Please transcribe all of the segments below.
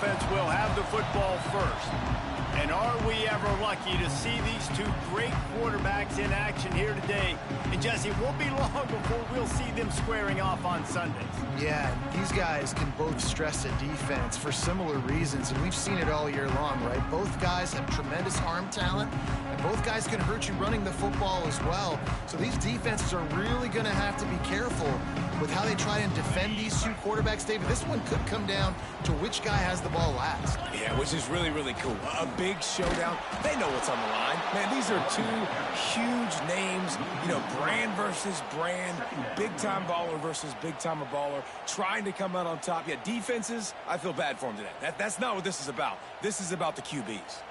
offense will have the football first. And are we ever lucky to see these two great quarterbacks in action here today? And Jesse, it won't be long before we'll see them squaring off on Sundays. Yeah, these guys can both stress a defense for similar reasons, and we've seen it all year long, right? Both guys have tremendous arm talent, and both guys can hurt you running the football as well. So these defenses are really going to have to be careful with how they try and defend these two quarterbacks, David. This one could come down to which guy has the ball last. Yeah, which is really, really cool. A big showdown. They know what's on the line. Man, these are two huge names, you know, brand versus brand, big-time baller versus big-time baller, trying to come out on top. Yeah, defenses, I feel bad for them today. That's not what this is about. This is about the QBs.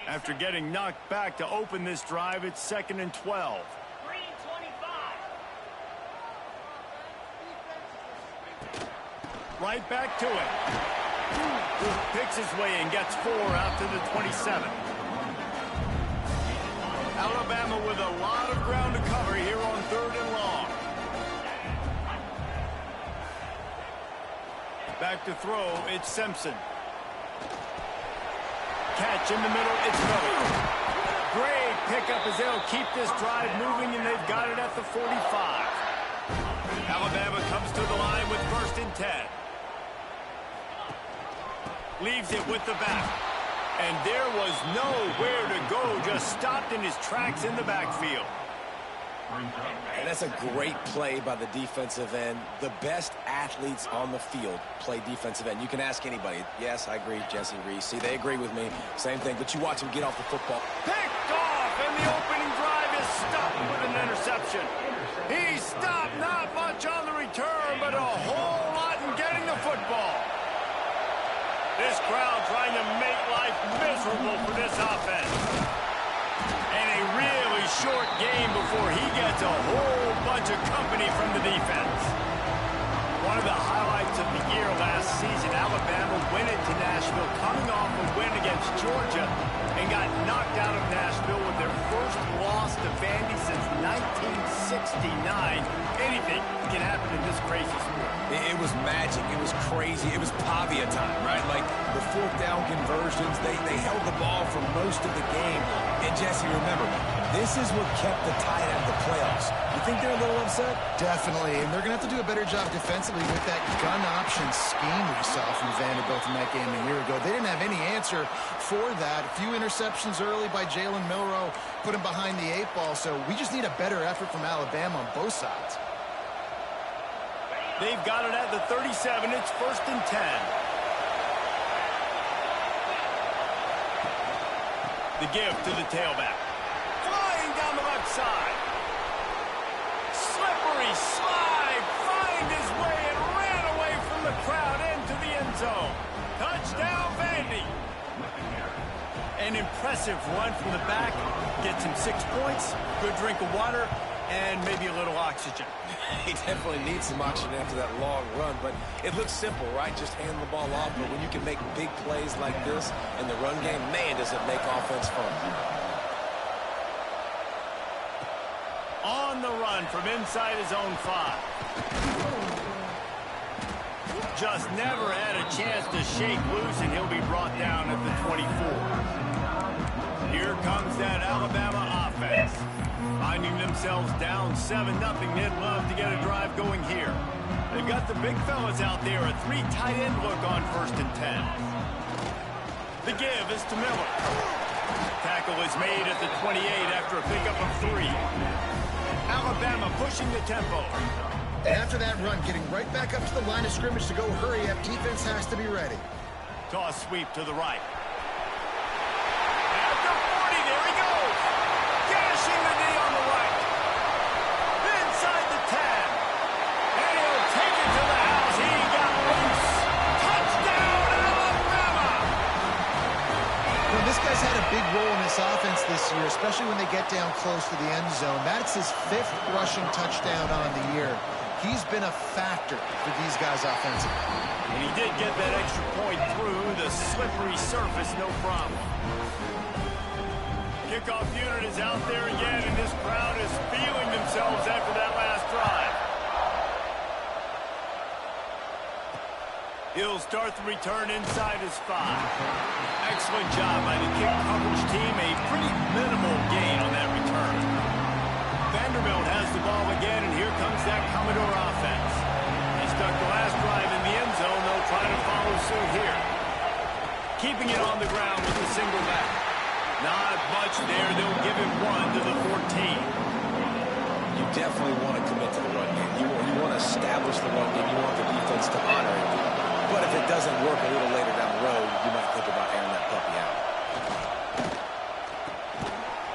After getting knocked back to open this drive, it's 2nd and 12. Right back to it. Picks his way and gets 4 out to the 27. Alabama with a lot of ground to cover here on 3rd and long. Back to throw, it's Simpson. Catch in the middle, it's Miller. Great pickup as they'll keep this drive moving, and they've got it at the 45. Alabama comes to the line with 1st and 10. Leaves it with the back. And there was nowhere to go, just stopped in his tracks in the backfield. And that's a great play by the defensive end. The best athletes on the field play defensive end. You can ask anybody. Yes, I agree, Jesse Reese. See, they agree with me. Same thing, but you watch him get off the football. Picked off, and the opening drive is stopped with an interception. He stopped, not much on the return, but a whole lot in getting the football. This crowd trying to make life miserable for this offense. And a really short game before he gets a whole bunch of company from the defense. One of the highlights of the year last season, Alabama went into Nashville coming off a win against Georgia and got knocked out of Nashville with their first loss to Vandy since 1969. Anything can happen in this crazy sport. It was magic. It was crazy. It was Pavia time, right? Like the 4th down conversions, they held the ball for most of the game. And Jesse, remember, this is what kept the Tide out of the playoffs. You think they're a little upset? Definitely, and they're going to have to do a better job defensively with that gun option scheme we saw from Vanderbilt in that game a year ago. They didn't have any answer for that. A few interceptions early by Jalen Milroe put him behind the 8 ball, so we just need a better effort from Alabama on both sides. They've got it at the 37. It's 1st and 10. The give to the tailback. Flying down the left side. Slippery slide. Find his way and ran away from the crowd into the end zone. Touchdown, Vandy. An impressive run from the back. Gets him 6 points. Good drink of water. And maybe a little oxygen. He definitely needs some oxygen after that long run, but it looks simple, right? Just hand the ball off, but when you can make big plays like this in the run game, man, does it make offense fun. On the run from inside his own 5. Just never had a chance to shake loose, and he'll be brought down at the 24. Here comes that Alabama offense. Finding themselves down 7-0, they'd love to get a drive going here. They've got the big fellas out there, a 3 tight end look on 1st and 10. The give is to Miller. Tackle is made at the 28 after a pickup of 3. Alabama pushing the tempo. And after that run, getting right back up to the line of scrimmage to go hurry up, defense has to be ready. Toss sweep to the right. At the 40, there he goes. Gashing the knee on the right. Inside the 10. And he'll take it to the house. He got loose. Touchdown, Alabama! Well, this guy's had a big role in this offense this year, especially when they get down close to the end zone. That's his 5th rushing touchdown on the year. He's been a factor for these guys offensively. And he did get that extra point through the slippery surface, no problem. Kickoff unit is out there again, and this crowd is feeling themselves after that last drive. He'll start the return inside his 5. Excellent job by the kick coverage team. A pretty minimal gain on that return. Vanderbilt has the ball again, and here comes that Commodore offense. They stuck the last drive in the end zone. They'll try to follow suit here. Keeping it on the ground with the single back. Not much there. They'll give him 1 to the 14. You definitely want to commit to the run game. You want to establish the run game. You want the defense to honor it. But if it doesn't work a little later down the road, you might think about airing that puppy out.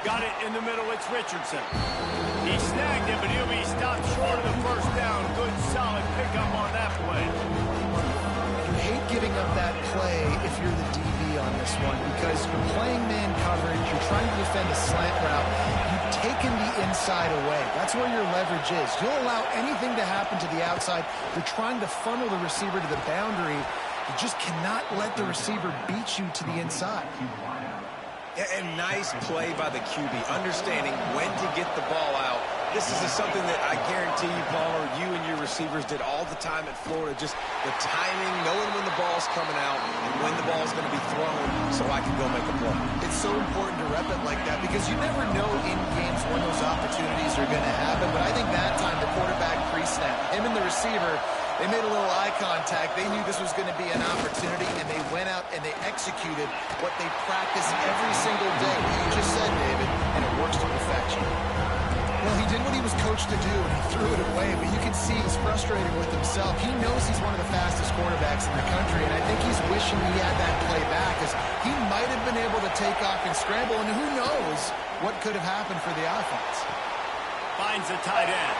Got it in the middle. It's Richardson. He snagged it, but he'll be stopped short of the first down. Good, solid pickup on that play. You hate giving up that play if you're the DB on this one because you're playing man coverage. You're trying to defend a slant route. You've taken the inside away. That's where your leverage is. You'll allow anything to happen to the outside. You're trying to funnel the receiver to the boundary. You just cannot let the receiver beat you to the inside. And nice play by the QB, understanding when to get the ball out. This is something that I guarantee you, Palmer, you and your receivers did all the time at Florida. Just the timing, knowing when the ball's coming out and when the ball's going to be thrown so I can go make a play. It's so important to rep it like that because you never know in games when those opportunities are going to happen. But I think that time the quarterback pre-snap, him and the receiver, they made a little eye contact. They knew this was going to be an opportunity, and they went out and they executed what they practice every single day. What you just said, David, and it works to perfection. Well, he did what he was coached to do, and he threw it away, but you can see he's frustrated with himself. He knows he's one of the fastest quarterbacks in the country, and I think he's wishing he had that play back, as he might have been able to take off and scramble, and who knows what could have happened for the offense. Finds a tight end.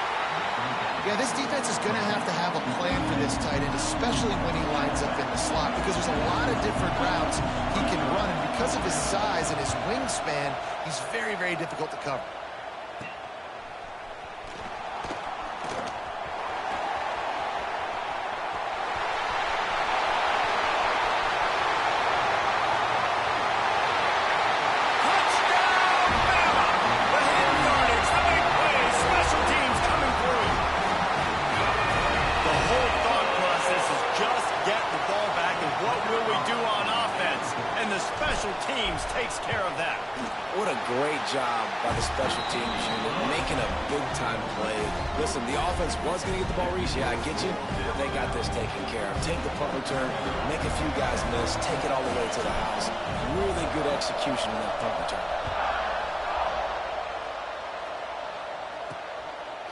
Yeah, this defense is going to have a plan for this tight end, especially when he lines up in the slot, because there's a lot of different routes he can run, and because of his size and his wingspan, he's very, very difficult to cover. Takes care of that. What a great job by the special teams unit, making a big-time play. Listen, the offense was going to get the ball reached. Yeah, I get you, but they got this taken care of. Take the punt return, make a few guys miss, take it all the way to the house. Really good execution in that punt return.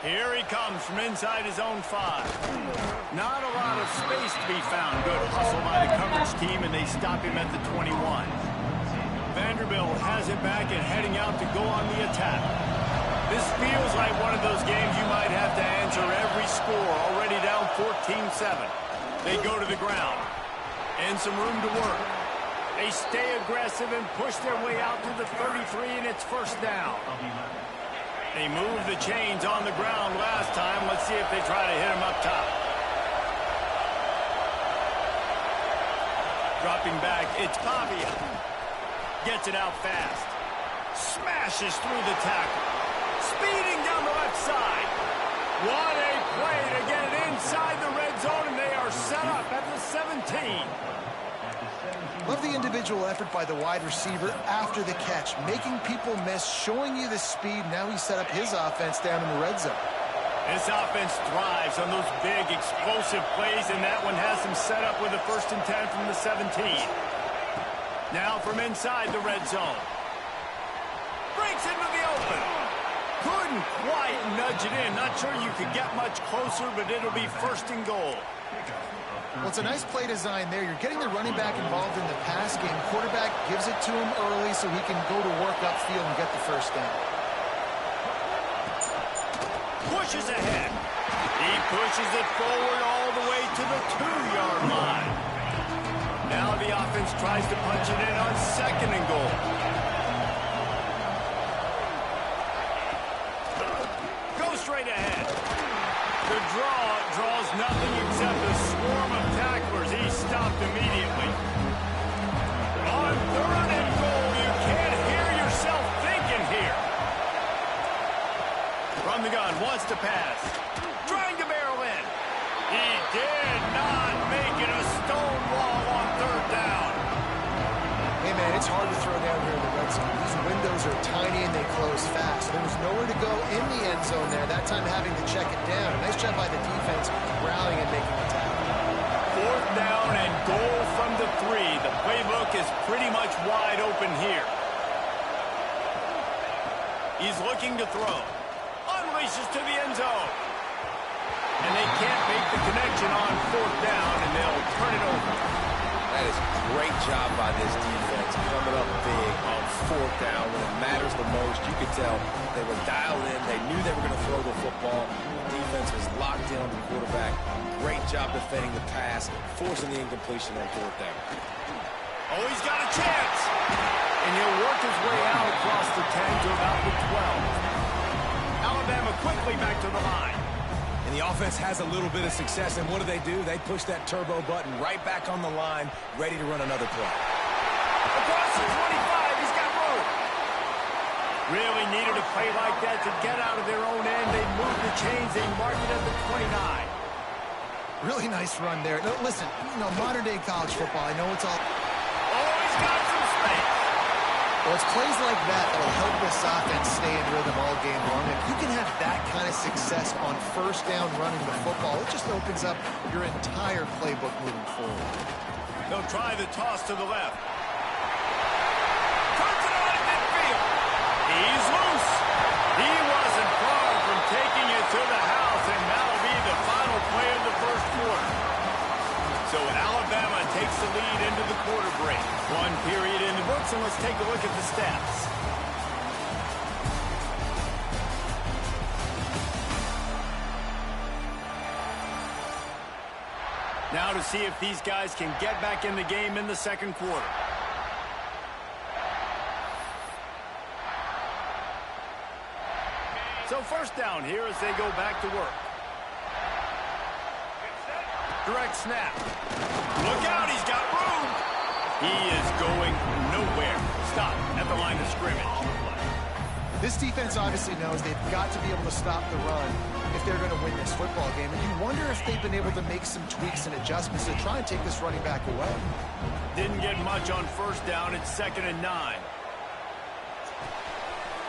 Here he comes from inside his own 5. Not a lot of space to be found. Good hustle by the coverage team, and they stop him at the 21. Vanderbilt has it back and heading out to go on the attack. This feels like one of those games you might have to answer every score. Already down 14-7. They go to the ground. And some room to work. They stay aggressive and push their way out to the 33, and it's first down. They moved the chains on the ground last time. Let's see if they try to hit him up top. Dropping back, it's Pavia. Gets it out fast. Smashes through the tackle. Speeding down the left side. What a play to get it inside the red zone, and they are set up at the 17. Love the individual effort by the wide receiver after the catch, making people miss, showing you the speed. Now he set up his offense down in the red zone. This offense thrives on those big, explosive plays, and that one has them set up with a 1st and 10 from the 17. Now from inside the red zone. Breaks into the open. Couldn't quite nudge it in. Not sure you could get much closer, but it'll be 1st and goal. Well, it's a nice play design there. You're getting the running back involved in the pass game. Quarterback gives it to him early so he can go to work upfield and get the 1st down. Pushes ahead. He pushes it forward all the way to the 2-yard line. Now the offense tries to punch it in on 2nd and goal. Go straight ahead. The draws nothing except a swarm of tacklers. He stopped immediately. On 3rd and goal, you can't hear yourself thinking here. From the gun, wants to pass. Trying to barrel in. He did not make it a stone nowhere to go in the end zone there. That time having to check it down. Nice job by the defense rallying and making the tackle. 4th down and goal from the 3. The playbook is pretty much wide open here. He's looking to throw. Unleashes to the end zone. And they can't make the connection on 4th down, and they'll turn it over. That is a great job by this defense, coming up big on 4th down when it matters the most. You could tell they were dialed in. They knew they were going to throw the football. The defense was locked in on the quarterback. Great job defending the pass, forcing the incompletion on 4th down. Oh, he's got a chance. And he'll work his way out across the 10 to about the 12. Alabama quickly back to the line. And the offense has a little bit of success, and what do? They push that turbo button right back on the line, ready to run another play. Across the 25, he's got room. Really needed a play like that to get out of their own end. They moved the chains, they marked it at the 29. Really nice run there. No, listen, modern-day college football, I know it's all... Oh, he's got some space. Well, it's plays like that that'll help this offense stay in rhythm all game long. If you can have that kind of success on 1st down running the football, it just opens up your entire playbook moving forward. They'll try the toss to the left. Turns it on at midfield. He's loose. He wasn't far from taking it to the house, and that'll be the final play of the 1st quarter. So Alabama takes the lead into the quarter break. 1 period in the books, and let's take a look at the stats. Now to see if these guys can get back in the game in the 2nd quarter. So 1st down here as they go back to work. Direct snap. Look out, he's got room. He is going nowhere. Stop at the line of scrimmage. This defense obviously knows they've got to be able to stop the run if they're going to win this football game. And you wonder if they've been able to make some tweaks and adjustments to try and take this running back away. Didn't get much on 1st down. It's 2nd and 9.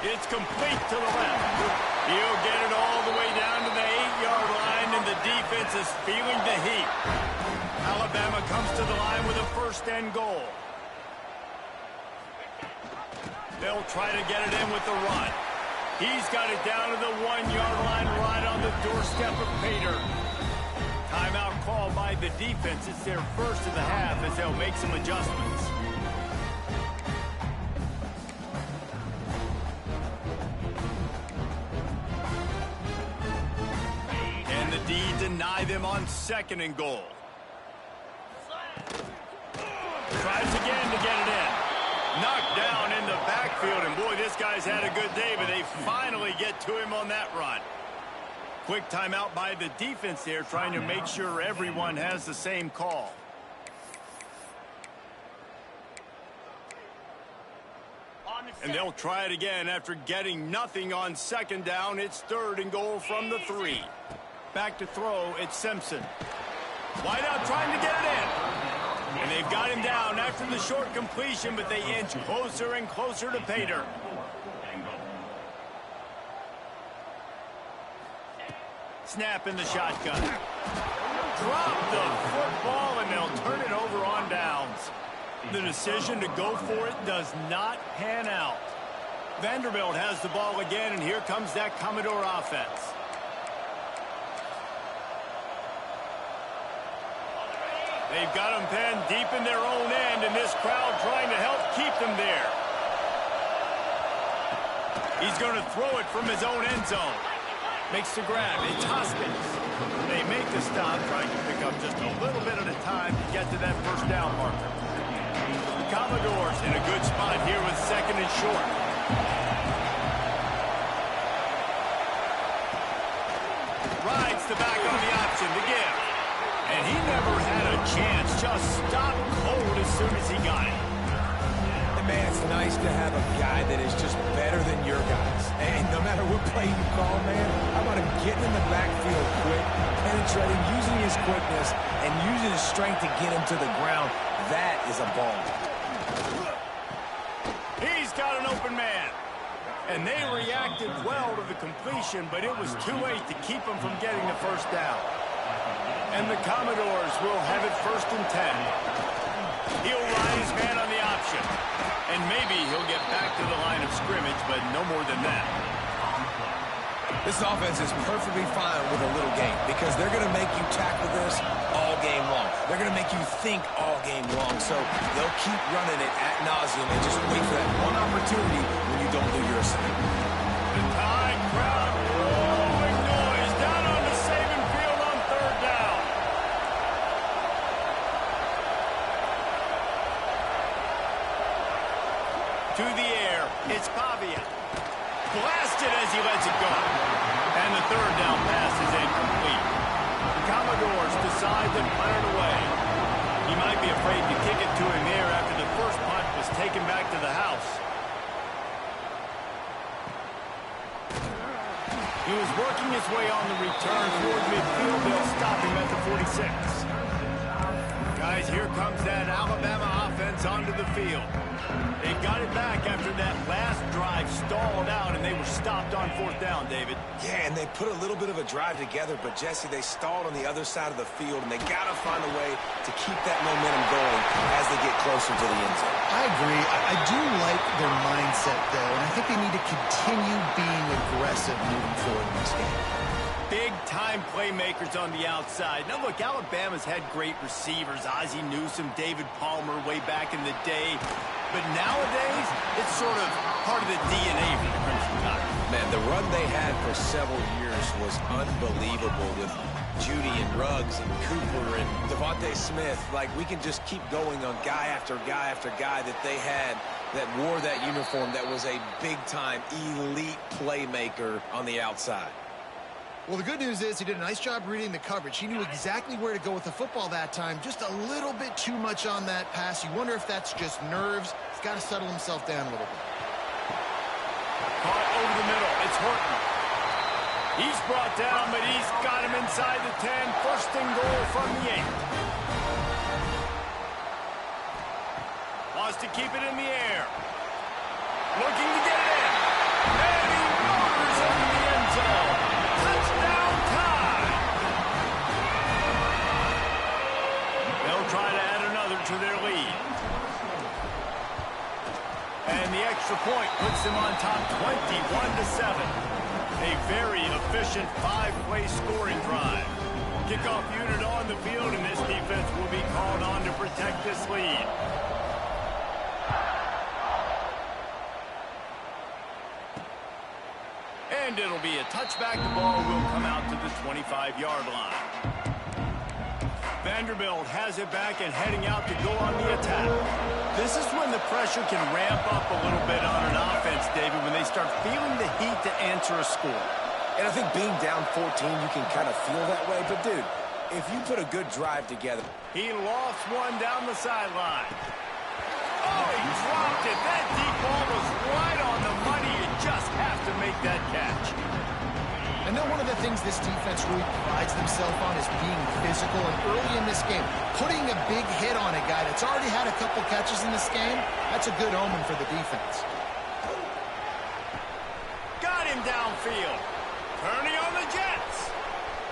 It's complete to the left. He'll get it all the way down to the 8-yard line, and the defense is feeling the heat. Alabama comes to the line with a 1st and goal. They'll try to get it in with the run. He's got it down to the 1-yard line right on the doorstep of Pater. Timeout called by the defense. It's their 1st of the half as they'll make some adjustments. And the D deny them on 2nd and goal. Tries again to get it in. Knocked down in the backfield, and boy, this guy's had a good day, but they finally get to him on that run. Quick timeout by the defense there, trying to make sure everyone has the same call. And they'll try it again after getting nothing on 2nd down. It's 3rd and goal from the 3. Back to throw, it's Simpson. Wide out trying to get it in. And they've got him down after the short completion, but they inch closer and closer to Pater. Snap in the shotgun. Drop the football, and they'll turn it over on downs. The decision to go for it does not pan out. Vanderbilt has the ball again, and here comes that Commodore offense. They've got them penned deep in their own end, and this crowd trying to help keep them there. He's going to throw it from his own end zone. Makes the grab. It's Hoskins. They make the stop, trying to pick up just a little bit at a time to get to that 1st down marker. Commodores in a good spot here with 2nd and short. Rides the back on the option to give. And he never had a chance. Just stopped cold as soon as he got it. And man, it's nice to have a guy that is just better than your guys. And no matter what play you call, man, how about him getting in the backfield quick, penetrating, using his quickness, and using his strength to get him to the ground. That is a ball. He's got an open man. And they reacted well to the completion, but it was too late to keep them from getting the first down. And the Commodores will have it 1st and 10. He'll line his man on the option. And maybe he'll get back to the line of scrimmage, but no more than that. This offense is perfectly fine with a little game because they're going to make you tackle this all game long. They're going to make you think all game long. So they'll keep running it ad nauseum and just wait for that one opportunity when you don't do your assignment. The Tide crowd rolling noise down on the Saban field on 3rd down. To the air, it's Pavia. Blasted as he lets it go. And the 3rd down pass is incomplete. The Commodores decide to punt it away. He might be afraid to kick it to him there after the first punt was taken back to the house. He was working his way on the return toward midfield. They'll stop him at the 46. Guys, here comes that Alabama offense onto the field. They got it back after that last drive stalled out, and they were stopped on 4th down, David. Yeah, and they put a little bit of a drive together, but, Jesse, they stalled on the other side of the field, and they got to find a way to keep that momentum going as they get closer to the end zone. I agree. I do like their mindset, though, and I think they need to continue being aggressive moving forward in this game. Big-time playmakers on the outside. Now, look, Alabama's had great receivers. Ozzie Newsome, David Palmer way back in the day. But nowadays, it's sort of part of the DNA for the Crimson Tide. Man, the run they had for several years was unbelievable with Judy and Ruggs and Cooper and Devontae Smith. Like, we can just keep going on guy after guy after guy that they had that wore that uniform that was a big-time elite playmaker on the outside. Well, the good news is he did a nice job reading the coverage. He knew exactly where to go with the football that time. Just a little bit too much on that pass. You wonder if that's just nerves. He's got to settle himself down a little bit. Caught over the middle. It's Horton. He's brought down, but he's got him inside the 10. 1st and goal from the 8. Wants to keep it in the air. Looking to get it in. And he motors into the end zone. Touchdown Tide. They'll try to add another to their lead. And the extra point puts them on top 21-7. A very efficient 5-play scoring drive. Kickoff unit on the field, and this defense will be called on to protect this lead. And it'll be a touchback. The ball will come out to the 25-yard line. Vanderbilt has it back and heading out to go on the attack. This is when the pressure can ramp up a little bit on an offense, David, when they start feeling the heat to answer a score. And I think being down 14, you can kind of feel that way. But, dude, if you put a good drive together. He lost one down the sideline. Oh, he dropped it. That deep ball was right on the money. You just have to make that catch. I know one of the things this defense really prides themselves on is being physical, and early in this game, putting a big hit on a guy that's already had a couple catches in this game, that's a good omen for the defense. Got him downfield. Turning on the Jets.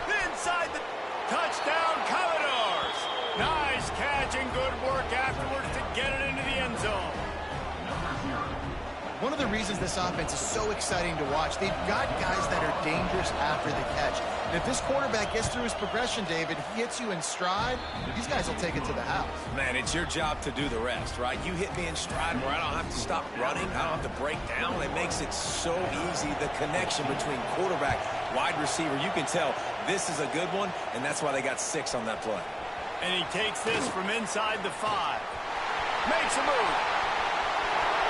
Inside the touchdown Commodores. Nice catch and good work afterwards to get it into the end zone. One of the reasons this offense is so exciting to watch, they've got guys that are dangerous after the catch. And if this quarterback gets through his progression, David, he hits you in stride, these guys will take it to the house. Man, it's your job to do the rest, right? You hit me in stride where I don't have to stop running. I don't have to break down. It makes it so easy, the connection between quarterback, wide receiver. You can tell this is a good one, and that's why they got 6 on that play. And he takes this from inside the 5. Makes a move.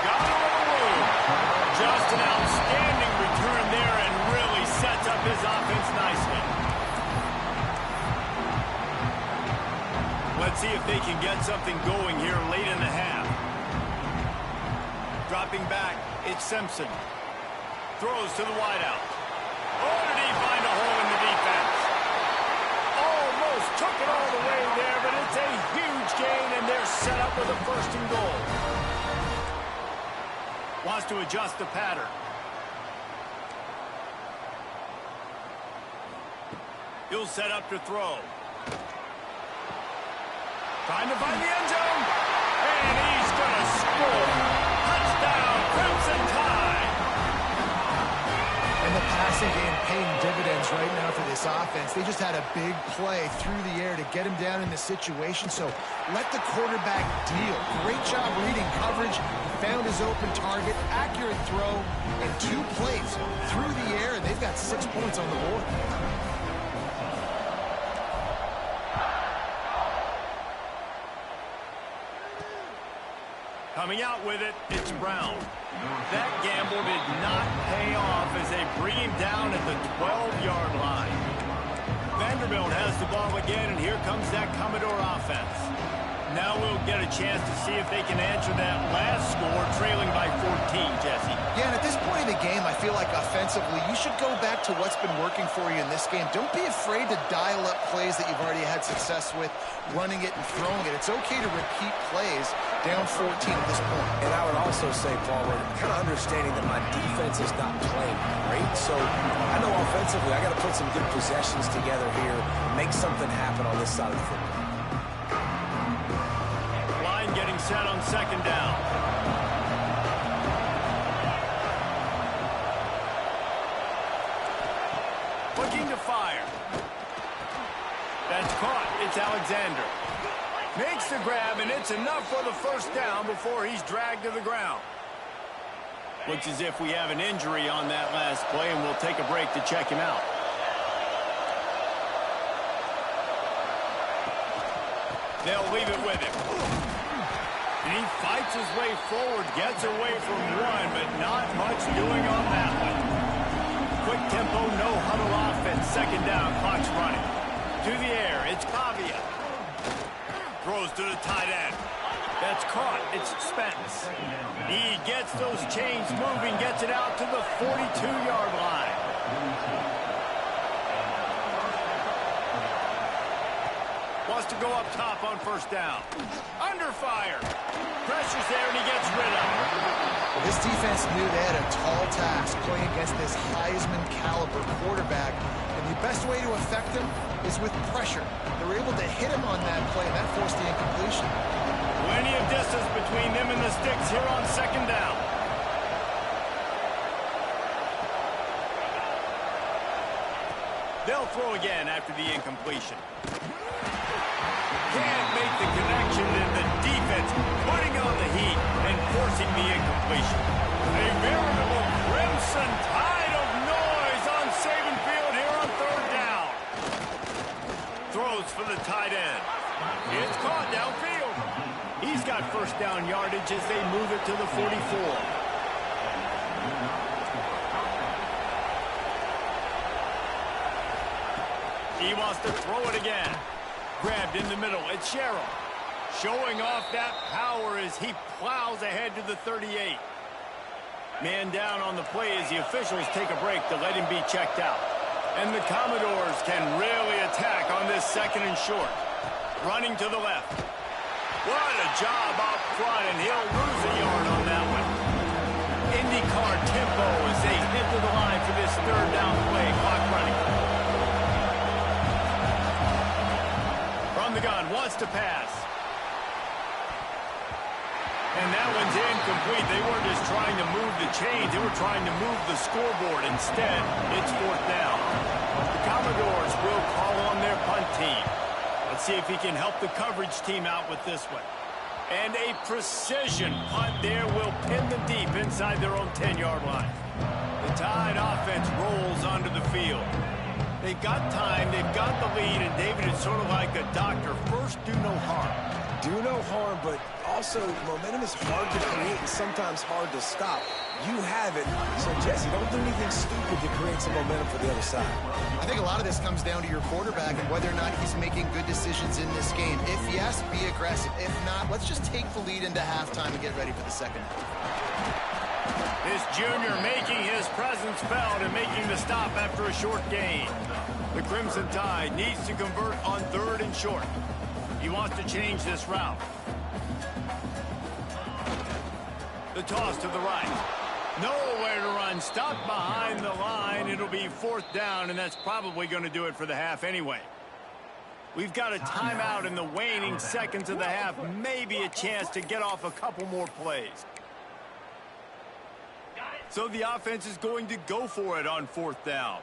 Got him on the move. Just an outstanding return there and really sets up his offense nicely. Let's see if they can get something going here late in the half. Dropping back, it's Simpson. Throws to the wideout. Oh, did he find a hole in the defense? Almost took it all the way there, but it's a huge gain, and they're set up with a 1st and goal. Wants to adjust the pattern. He'll set up to throw. Trying to find the end zone. And he's going to score. Touchdown, Crimson Tide. And the passing game paying dividends right now for this offense. They just had a big play through the air to get him down in the situation. So let the quarterback deal. Great job reading coverage. He found his open target, accurate throw, and 2 plays through the air, and they've got 6 points on the board. Coming out with it, it's Brown. That gamble did not pay off as they bring him down at the 12-yard line. Vanderbilt has the ball again, and here comes that Commodore offense. Now we'll get a chance to see if they can answer that last score, trailing by 14, Jesse. Yeah, and at this point in the game, I feel like offensively, you should go back to what's been working for you in this game. Don't be afraid to dial up plays that you've already had success with, running it and throwing it. It's okay to repeat plays down 14 at this point. And I would also say, Paul, we're kind of understanding that my defense is not playing great. So I know offensively I got to put some good possessions together here, make something happen on this side of the football. Line getting set on second down. Looking to fire. That's caught. It's Alexander. Makes the grab, and it's enough for the first down before he's dragged to the ground. Looks as if we have an injury on that last play, and we'll take a break to check him out. They'll leave it with him. And he fights his way forward, gets away from one, but not much doing on that one. Quick tempo, no huddle offense. Second down, clock's running. To the air, it's Pavia. Throws to the tight end. That's caught. It's Spence. He gets those chains moving, gets it out to the 42-yard line. Wants to go up top on first down. Under fire. Pressure's there, and he gets rid of it. Well, this defense knew they had a tall task playing against this Heisman-caliber quarterback, and the best way to affect him is with pressure. They were able to hit him on that play, and that forced the incompletion. Plenty of distance between them and the sticks here on second down. They'll throw again after the incompletion. Can't make the connection, and the defense putting on the heat and forcing the incompletion. A veritable crimson tide of noise on Saban Field here on third down. Throws for the tight end. It's caught downfield. He's got first down yardage as they move it to the 44. He wants to throw it again. Grabbed in the middle. It's Sherrill. Showing off that power as he plows ahead to the 38. Man down on the play as the officials take a break to let him be checked out. And the Commodores can really attack on this second and short. Running to the left. What a job out front, and he'll lose a yard on that one. IndyCar tempo as they hit to the line for this third down play. Clock running. From the gun, wants to pass. And that one's incomplete. They weren't just trying to move the chains. They were trying to move the scoreboard. Instead, it's fourth down. The Commodores will call on their punt team. Let's see if he can help the coverage team out with this one. And a precision punt there will pin them deep inside their own 10-yard line. The Tide offense rolls onto the field. They've got time, they've got the lead, and David is sort of like a doctor. First, do no harm. Do no harm, but also momentum is hard to create and sometimes hard to stop. You have it. So, Jesse, don't do anything stupid to create some momentum for the other side. I think a lot of this comes down to your quarterback and whether or not he's making good decisions in this game. If yes, be aggressive. If not, let's just take the lead into halftime and get ready for the second half. This junior making his presence felt and making the stop after a short gain. The Crimson Tide needs to convert on third and short. He wants to change this route. The toss to the right. Nowhere to run. Stuck behind the line. It'll be 4th down, and that's probably going to do it for the half anyway. We've got a timeout in the waning seconds of the half. Maybe a chance to get off a couple more plays. So the offense is going to go for it on 4th down.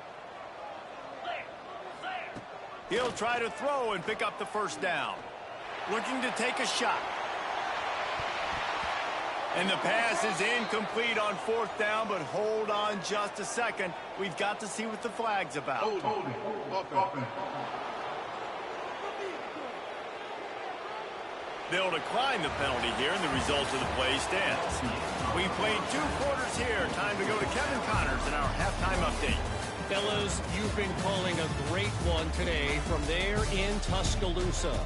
He'll try to throw and pick up the 1st down. Looking to take a shot. And the pass is incomplete on 4th down, but hold on just a second. We've got to see what the flag's about. They'll decline the penalty here, and the result of the play stands. We played 2 quarters here. Time to go to Kevin Connors in our halftime update. Fellas, you've been calling a great one today from there in Tuscaloosa.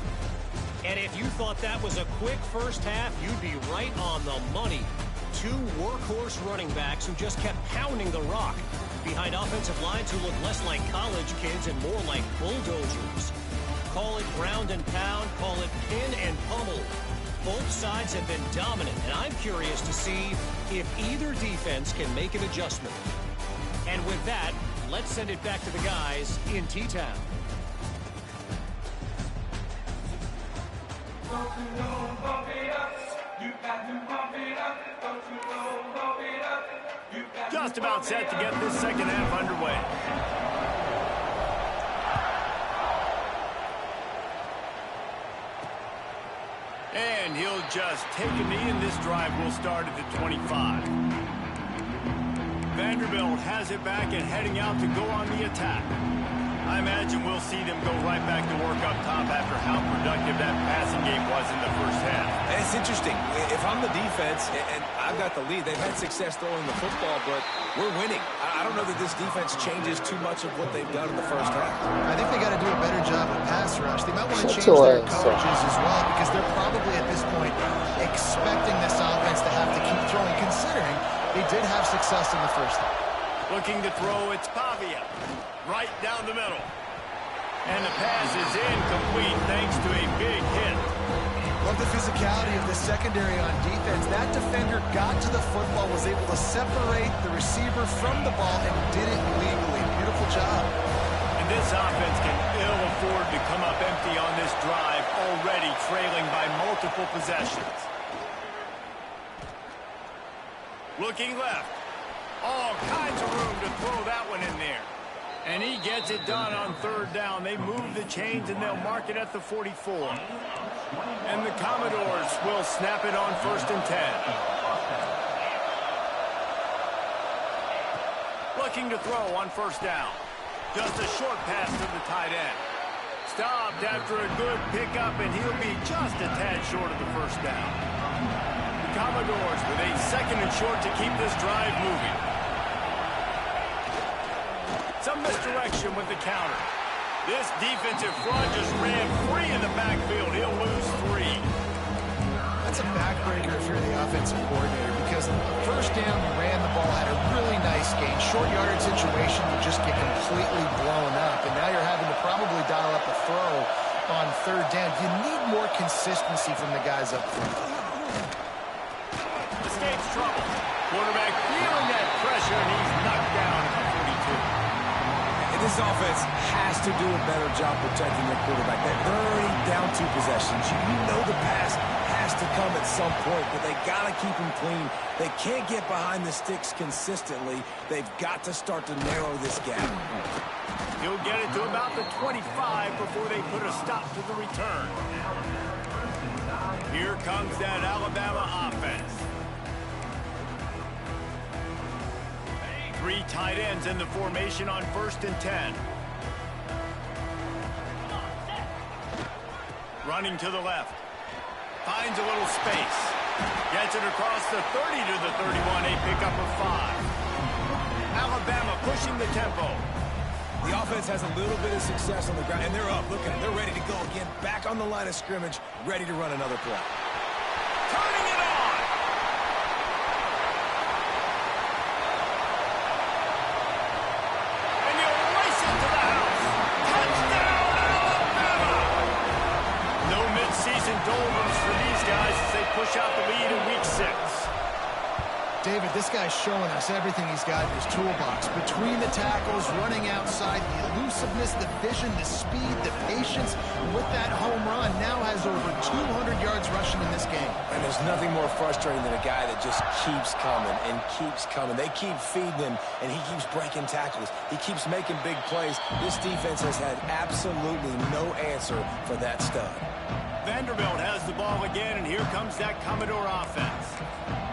And if you thought that was a quick first half, you'd be right on the money. 2 workhorse running backs who just kept pounding the rock behind offensive lines who look less like college kids and more like bulldozers. Call it ground and pound, call it pin and pummel. Both sides have been dominant, and I'm curious to see if either defense can make an adjustment. And with that, let's send it back to the guys in T-Town. Just about set to get this second half underway. And he'll just take a knee, and this drive will start at the 25. Vanderbilt has it back and heading out to go on the attack. I imagine we'll see them go right back to work up top after how productive that passing game was in the first half. And it's interesting. If I'm the defense and I've got the lead, they've had success throwing the football, but we're winning. I don't know that this defense changes too much of what they've done in the first half. I think they got to do a better job with pass rush. They might want to change their coverages as well, because they're probably at this point expecting this offense to have to keep throwing, considering they did have success in the first half. Looking to throw, it's Pavia. Right down the middle. And the pass is incomplete thanks to a big hit. Love the physicality of the secondary on defense. That defender got to the football, was able to separate the receiver from the ball, and did it legally. Beautiful job. And this offense can ill afford to come up empty on this drive, already trailing by multiple possessions. Looking left. All kinds of room to throw that one in there. And he gets it done on 3rd down. They move the chains, and they'll mark it at the 44. And the Commodores will snap it on 1st and 10. Looking to throw on 1st down. Just a short pass to the tight end. Stopped after a good pickup, and he'll be just a tad short of the 1st down. The Commodores with a 2nd and short to keep this drive moving. Some misdirection with the counter. This defensive front just ran free in the backfield. He'll lose 3. That's a backbreaker if you're the offensive coordinator, because 1st down, you ran the ball, had a really nice gain. Short yardage situation, you just get completely blown up, and now you're having to probably dial up a throw on 3rd down. You need more consistency from the guys up front. Escapes trouble. Quarterback feeling that pressure, and he's knocked down at the 42. This offense has to do a better job protecting their quarterback. They're already down 2 possessions. You know the pass has to come at some point, but they got to keep him clean. They can't get behind the sticks consistently. They've got to start to narrow this gap. He'll get it to about the 25 before they put a stop to the return. Here comes that Alabama offense. 3 tight ends in the formation on 1st and 10. Running to the left. Finds a little space. Gets it across the 30 to the 31, a pickup of 5. Alabama pushing the tempo. The offense has a little bit of success on the ground, and they're up. Look at them. They're ready to go again. Back on the line of scrimmage, ready to run another play. Turning it on. And he'll race it to the house. Touchdown, Alabama! No midseason doldrums for these guys as they push out the lead in Week 6. David, this guy's showing us everything he's got in his toolbox. Between the tackles, running outside, the elusiveness, the vision, the speed, the patience. And with that home run, now has over 200 yards rushing in this game. And there's nothing more frustrating than a guy that just keeps coming and keeps coming. They keep feeding him, and he keeps breaking tackles. He keeps making big plays. This defense has had absolutely no answer for that stud. Vanderbilt has the ball again, and here comes that Commodore offense.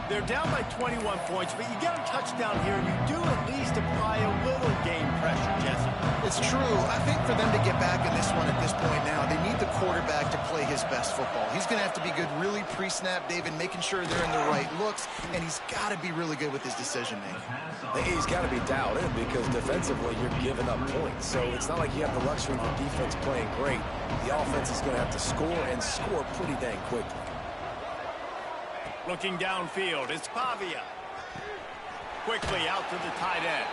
They're down by 21 points, but you get a touchdown here, and you do at least apply a little game pressure, Jesse. It's true. I think for them to get back in this one at this point now, they need the quarterback to play his best football. He's going to have to be good really pre-snap, David, making sure they're in the right looks, and he's got to be really good with his decision-making. He's got to be dialed in because defensively you're giving up points. So it's not like you have the luxury of the defense playing great. The offense is going to have to score and score pretty dang quickly. Looking downfield, it's Pavia. Quickly out to the tight end.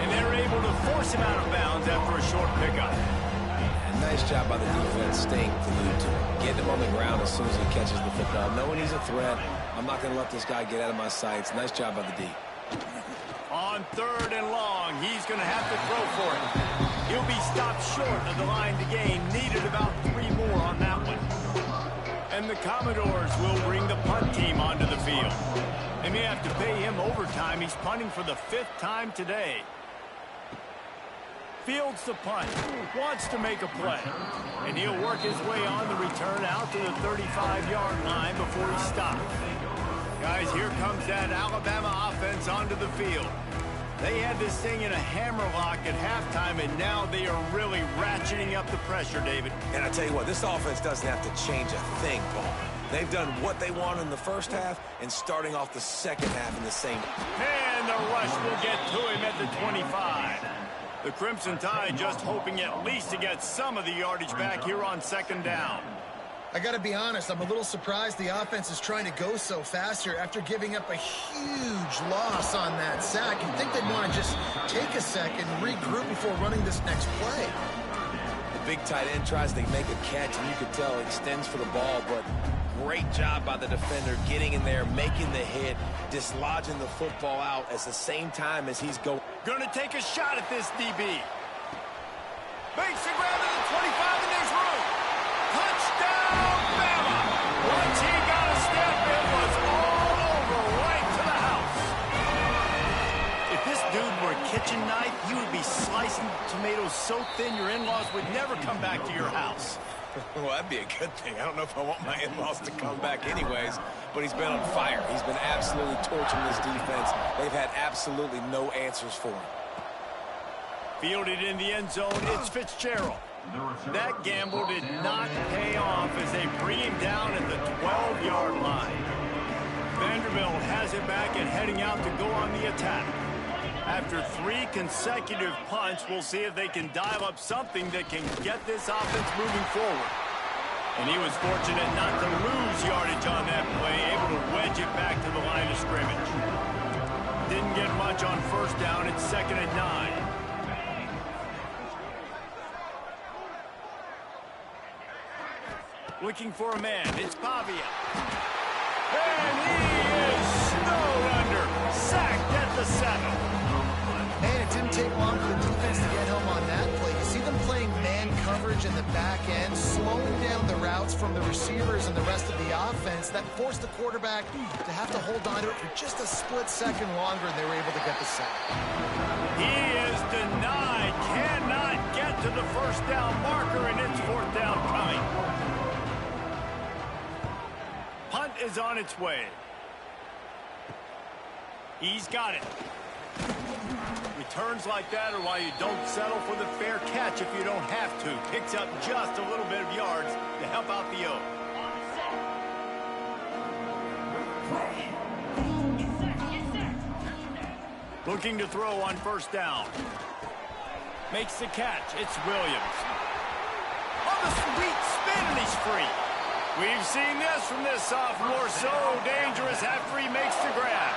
And they're able to force him out of bounds after a short pickup. And nice job by the defense staying glued to him. Getting him on the ground as soon as he catches the football. Knowing he's a threat, I'm not going to let this guy get out of my sights. Nice job by the D. On 3rd and long, he's going to have to throw for it. He'll be stopped short of the line to gain. Needed about 3 more on that one. And the Commodores will bring the punt team onto the field. They may have to pay him overtime. He's punting for the 5th time today. Fields the punt. Wants to make a play. And he'll work his way on the return out to the 35-yard line before he stops. Guys, here comes that Alabama offense onto the field. They had this thing in a hammerlock at halftime, and now they are really ratcheting up the pressure, David. And I tell you what, this offense doesn't have to change a thing, Paul. They've done what they want in the first half and starting off the second half in the same. And the rush will get to him at the 25. The Crimson Tide just hoping at least to get some of the yardage back here on 2nd down. I got to be honest, I'm a little surprised the offense is trying to go so fast here after giving up a huge loss on that sack. You'd think they'd want to just take a second and regroup before running this next play. The big tight end tries to make a catch, and you could tell he extends for the ball, but great job by the defender getting in there, making the hit, dislodging the football out at the same time as he's going. Going to take a shot at this DB. Makes the grab at the 25, and there's room. Touchdown, Bama! Once he got a step, it was all over right to the house. If this dude were a kitchen knife, he would be slicing tomatoes so thin your in-laws would never come back to your house. Well, that'd be a good thing. I don't know if I want my in-laws to come back anyways, but he's been on fire. He's been absolutely torching this defense. They've had absolutely no answers for him. Fielded in the end zone, it's Fitzgerald. That gamble did not pay off as they bring him down at the 12-yard line. Vanderbilt has it back and heading out to go on the attack. After 3 consecutive punts, we'll see if they can dial up something that can get this offense moving forward. And he was fortunate not to lose yardage on that play, able to wedge it back to the line of scrimmage. Didn't get much on 1st down. It's 2nd and 9. Looking for a man. It's Pavia. And he is snowed under. Sacked at the 7. Man, it didn't take long for the defense to get home on that play. You see them playing man coverage in the back end, slowing down the routes from the receivers and the rest of the offense. That forced the quarterback to have to hold on to it for just a split second longer, and they were able to get the sack. He is denied. Cannot get to the 1st down marker, and it's 4th down coming. Punt is on its way. He's got it. Returns like that are why you don't settle for the fair catch if you don't have to. Picks up just a little bit of yards to help out the O. Looking to throw on 1st down. Makes the catch. It's Williams. On the sweet spin, and he's free. We've seen this from this sophomore. So dangerous after he makes the grab.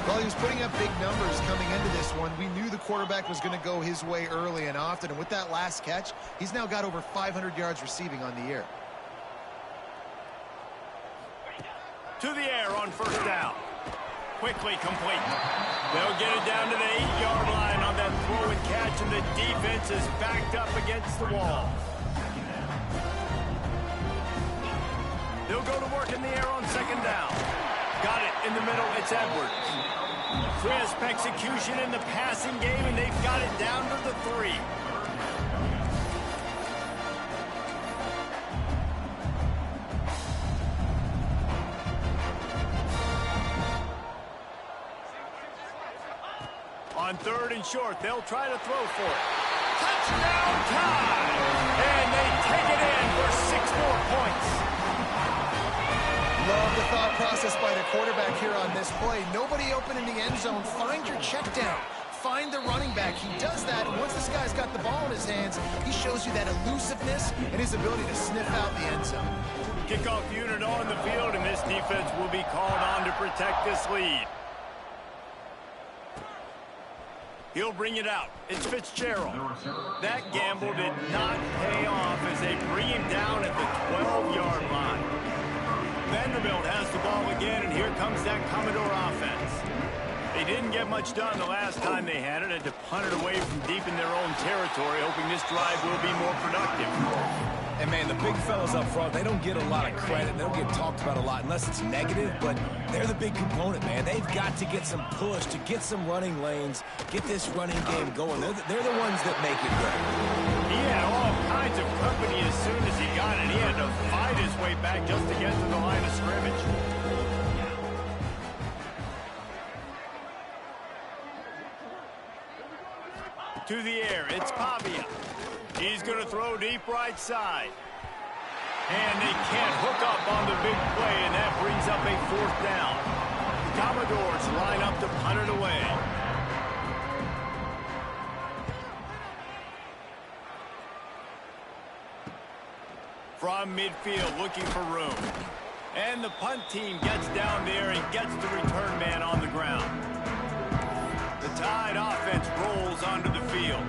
Well, he was putting up big numbers coming into this one. We knew the quarterback was going to go his way early and often. And with that last catch, he's now got over 500 yards receiving on the year. To the air on 1st down. Quickly complete. They'll get it down to the 8-yard line on that throw and catch, and the defense is backed up against the wall. They'll go to work in the air on second down. Got it in the middle. It's Edwards. Crisp execution in the passing game, and they've got it down to the 3. On 3rd and short, they'll try to throw for it. Touchdown time! And they take it in for 6 more points. Love the thought process by the quarterback here on this play. Nobody open in the end zone. Find your check down. Find the running back. He does that, and once this guy's got the ball in his hands, he shows you that elusiveness and his ability to sniff out the end zone. Kickoff unit on the field, and this defense will be called on to protect this lead. He'll bring it out. It's Fitzgerald. That gamble did not pay off as they bring him down at the 12-yard line. Vanderbilt has the ball again, and here comes that Commodore offense. They didn't get much done the last time they had it. Had to punt it away from deep in their own territory, hoping this drive will be more productive. And, man, the big fellas up front, they don't get a lot of credit. They don't get talked about a lot unless it's negative, but they're the big component, man. They've got to get some push, to get some running lanes, get this running game going. They're the ones that make it go. He had all kinds of company as soon as he got it. He had to fight his way back just to get to the line of scrimmage. To the air, it's Pavia. He's going to throw deep right side. And they can't hook up on the big play, and that brings up a 4th down. The Commodores line up to punt it away. From midfield, looking for room. And the punt team gets down there and gets the return man on the ground. The Tide offense rolls onto the field.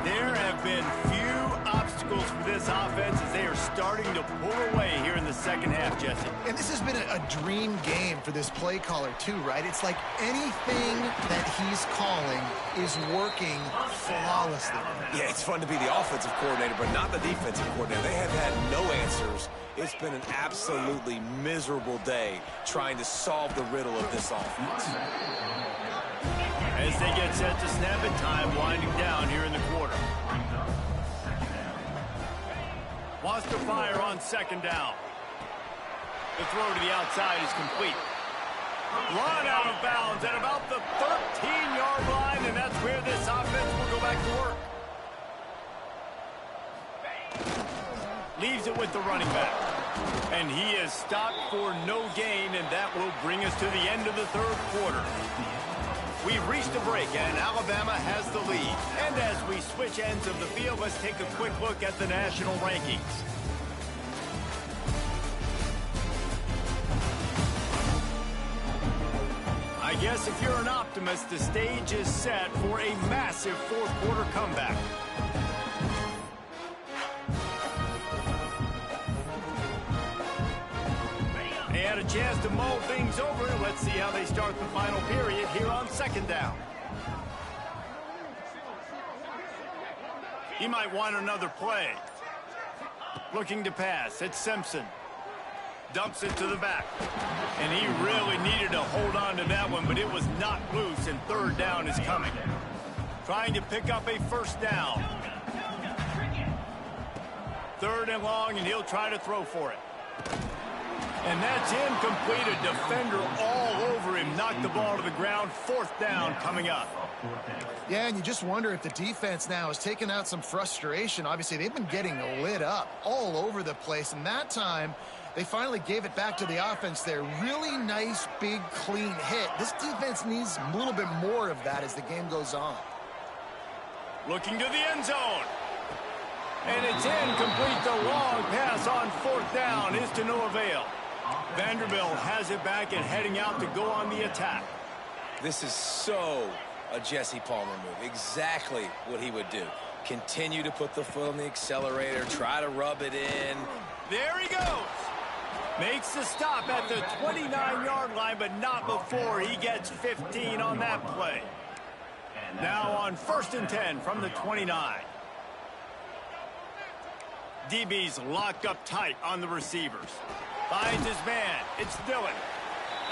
There have been few obstacles for this offense as they are starting to pull away here in the second half, Jesse. And this has been a dream game for this play caller, too, right? It's like anything that he's calling is working flawlessly. Yeah, it's fun to be the offensive coordinator, but not the defensive coordinator. They have had no answers. It's been an absolutely miserable day trying to solve the riddle of this offense. As they get set to snap it, time winding down here in the quarter. Wants to fire on second down. The throw to the outside is complete. Run out of bounds at about the 13-yard line, and that's where this offense will go back to work. Leaves it with the running back. And he is stopped for no gain, and that will bring us to the end of the 3rd quarter. We've reached a break, and Alabama has the lead. And as we switch ends of the field, let's take a quick look at the national rankings. I guess if you're an optimist, the stage is set for a massive 4th quarter comeback. They had a chance to mull things over. Let's see how they start the final period here on second down. He might want another play. Looking to pass. It's Simpson. Dumps it to the back. And he really needed to hold on to that one, but it was not loose, and 3rd down is coming. Trying to pick up a 1st down. 3rd and long, and he'll try to throw for it. And that's incomplete. A defender all over him. Knocked the ball to the ground. 4th down coming up. Yeah, and you just wonder if the defense now has taken out some frustration. Obviously, they've been getting lit up all over the place. And that time, they finally gave it back to the offense there. Really nice, big, clean hit. This defense needs a little bit more of that as the game goes on. Looking to the end zone. And it's incomplete. The long pass on 4th down is to no avail. Vanderbilt has it back and heading out to go on the attack. This is so a Jesse Palmer move. Exactly what he would do. Continue to put the foot on the accelerator, try to rub it in. There he goes. Makes the stop at the 29-yard line, but not before he gets 15 on that play. Now on 1st and 10 from the 29. DB's locked up tight on the receivers. Finds his man. It's Dillon.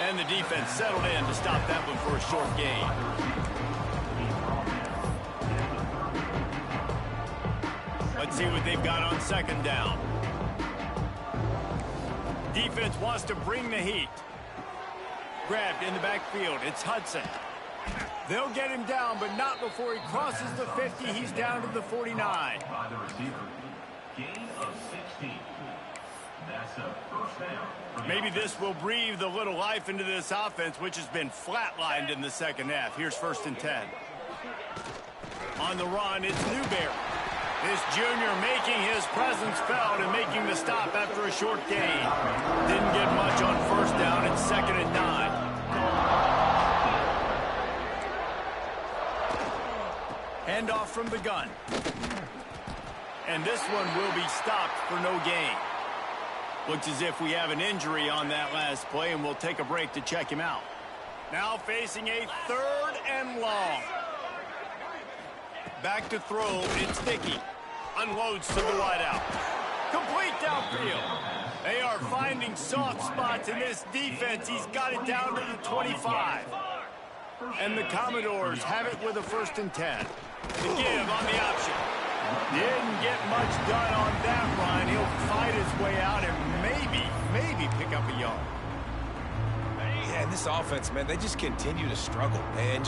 And the defense settled in to stop that one for a short gain. Let's see what they've got on 2nd down. Defense wants to bring the heat. Grabbed in the backfield. It's Hudson. They'll get him down, but not before he crosses the 50. He's down to the 49. By the receiver. Gain of 16. That's a first down. Maybe this will breathe a little life into this offense, which has been flatlined in the 2nd half. Here's 1st and 10. On the run, it's Newberry. This junior making his presence felt and making the stop after a short gain. Didn't get much on 1st down. It's 2nd and 9. Handoff from the gun. And this one will be stopped for no gain. Looks as if we have an injury on that last play, and we'll take a break to check him out. Now facing a 3rd and long. Back to throw, it's Dickey. Unloads to the wideout. Complete downfield. They are finding soft spots in this defense. He's got it down to the 25. And the Commodores have it with a 1st and 10. The give on the option. Didn't get much done on that run. He'll fight his way out and maybe pick up a yard. Yeah, and this offense, man, they just continue to struggle. And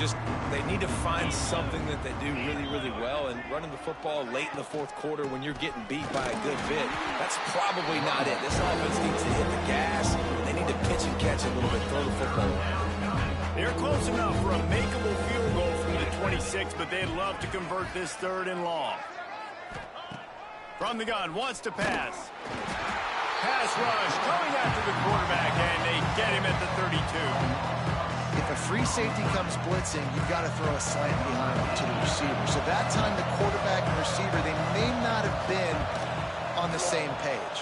they need to find something that they do really, really well. And running the football late in the 4th quarter when you're getting beat by a good bit, that's probably not it. This offense needs to hit the gas. They need to pitch and catch a little bit, throw the football. They're close enough for a makeable field goal from the 26, but they'd love to convert this 3rd and long. From the gun, wants to pass. Pass rush coming after the quarterback, and they get him at the 32. If a free safety comes blitzing, you've got to throw a slant behind him to the receiver. So that time the quarterback and receiver, they may not have been on the same page.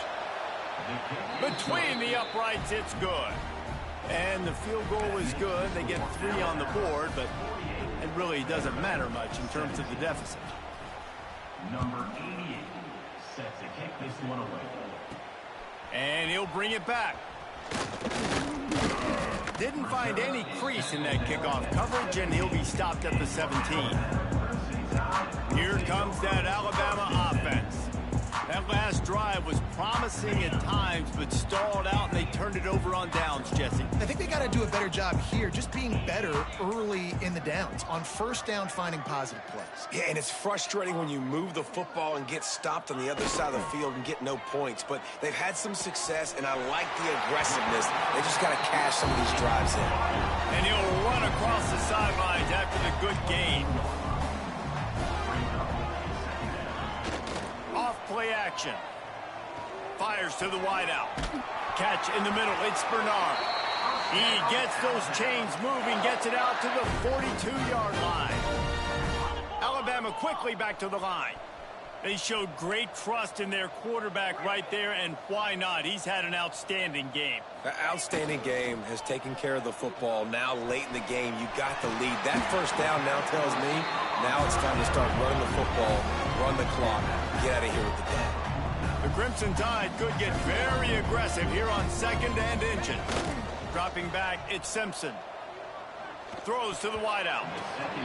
Between the uprights, it's good. And the field goal is good. They get 3 on the board, but it really doesn't matter much in terms of the deficit. Number 88 set to kick this one away. And he'll bring it back. Didn't find any crease in that kickoff coverage, and he'll be stopped at the 17. Here comes that Alabama offense. That last drive was promising at times, but stalled out, and they turned it over on downs, Jesse. I think they got to do a better job here, just being better early in the downs. On 1st down, finding positive plays. Yeah, and it's frustrating when you move the football and get stopped on the other side of the field and get no points. But they've had some success, and I like the aggressiveness. They just got to cash some of these drives in. And he'll run across the sidelines after the good gain. Off-play action. Fires to the wideout. Catch in the middle. It's Bernard. He gets those chains moving, gets it out to the 42-yard line. Alabama quickly back to the line. They showed great trust in their quarterback right there, and why not? He's had an outstanding game. An outstanding game, has taken care of the football. Now late in the game, you got the lead. That 1st down now tells me now it's time to start running the football, run the clock, get out of here with the day. The Crimson Tide could get very aggressive here on 2nd and inches. Dropping back, it's Simpson. Throws to the wideout.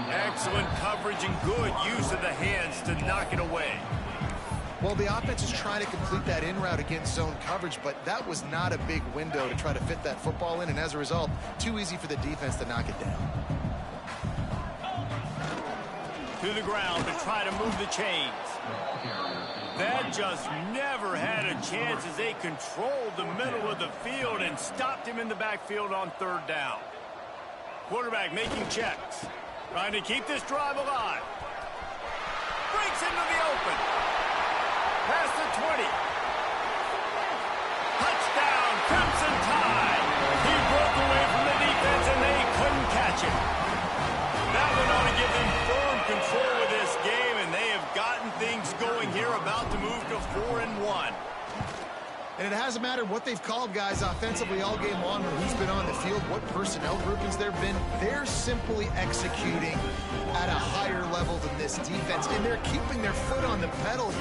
Excellent coverage and good use of the hands to knock it away. Well, the offense is trying to complete that in route against zone coverage, but that was not a big window to try to fit that football in, and as a result, too easy for the defense to knock it down. To the ground to try to move the chains. That just never had a chance as they controlled the middle of the field and stopped him in the backfield on 3rd down. Quarterback making checks. Trying to keep this drive alive. Breaks into the open. Past the 20. Touchdown, Crimson Tide. He broke away from the defense and they couldn't catch him. That one ought to give them firm control of this game, and they have gotten things going here, about to move to 4-1. And it hasn't mattered what they've called guys offensively all game long or who's been on the field, what personnel groupings there have been. They're simply executing at a higher level than this defense, and they're keeping their foot on the pedal.